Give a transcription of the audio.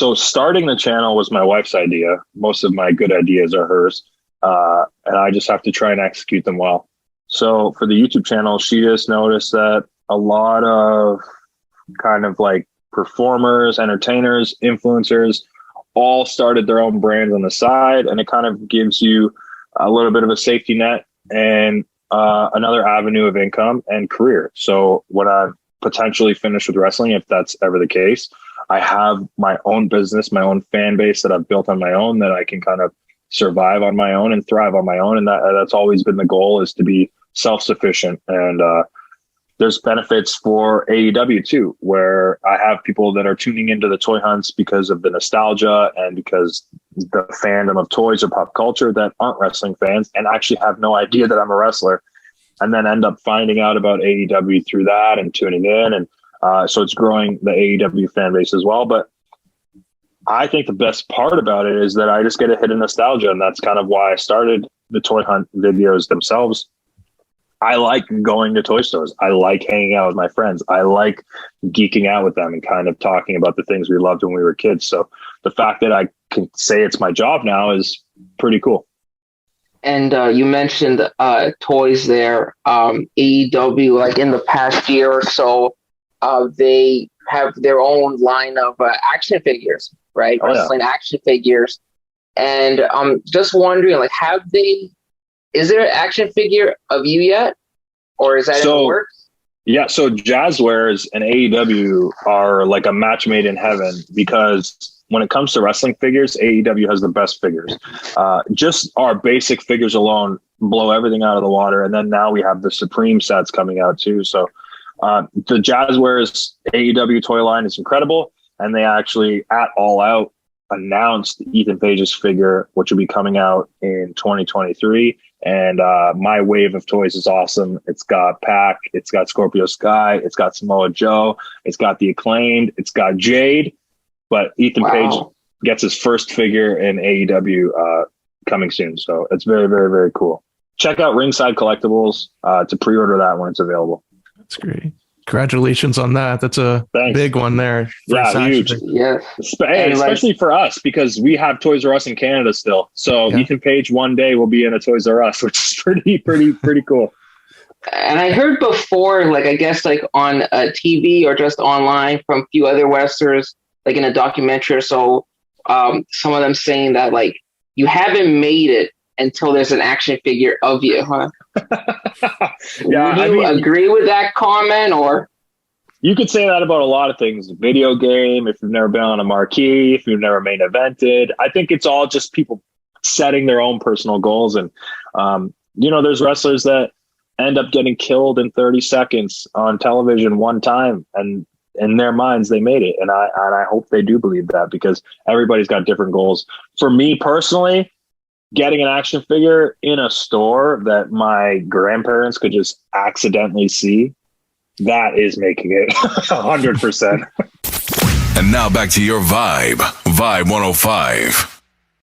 So starting the channel was my wife's idea. Most of my good ideas are hers. And I just have to try and execute them well. So for the YouTube channel, she just noticed that a lot of kind of like performers, entertainers, influencers all started their own brands on the side. And it kind of gives you a little bit of a safety net and another avenue of income and career. So when I'm potentially finished with wrestling, if that's ever the case, I have my own business, my own fan base that I've built on my own, that I can kind of survive on my own and thrive on my own. And that's always been the goal, is to be self-sufficient. And there's benefits for AEW too, where I have people that are tuning into the toy hunts because of the nostalgia and because the fandom of toys or pop culture that aren't wrestling fans and actually have no idea that I'm a wrestler, and then end up finding out about AEW through that and tuning in. And so it's growing the AEW fan base as well. But I think the best part about it is that I just get a hit of nostalgia. And that's kind of why I started the toy hunt videos themselves. I like going to toy stores. I like hanging out with my friends. I like geeking out with them and kind of talking about the things we loved when we were kids. So the fact that I can say it's my job now is pretty cool. And you mentioned toys there. AEW, like in the past year or so, they have their own line of action figures, right? Wrestling action figures. And I'm just wondering, like, is there an action figure of you yet? Or is that in the works? Yeah, so Jazzwares and AEW are like a match made in heaven, because when it comes to wrestling figures, AEW has the best figures. Just our basic figures alone blow everything out of the water. And then now we have the Supreme sets coming out too. So the Jazzwares AEW toy line is incredible. And they actually, at All Out, announced Ethan Page's figure, which will be coming out in 2023. And my wave of toys is awesome. It's got Pac, it's got Scorpio Sky, it's got Samoa Joe, it's got the Acclaimed, it's got Jade. But Ethan Page gets his first figure in AEW coming soon. So it's very, very, very cool. Check out Ringside Collectibles to pre-order that when it's available. That's great. Congratulations on that. That's a big one there. Yeah, huge. Yeah. Especially for us, because we have Toys R Us in Canada still. So Ethan Page one day will be in a Toys R Us, which is pretty cool. And I heard before, like, I guess like on TV or just online from a few other wrestlers, like in a documentary or so, some of them saying that, like, you haven't made it until there's an action figure of you, huh? Yeah, Would you agree with that comment? Or you could say that about a lot of things. Video game, if you've never been on a marquee, if you've never main evented. I think it's all just people setting their own personal goals. And, there's wrestlers that end up getting killed in 30 seconds on television one time, and in their minds, they made it. And I hope they do believe that, because everybody's got different goals. For me personally, getting an action figure in a store that my grandparents could just accidentally see, that is making it 100%. And now back to your Vibe 105.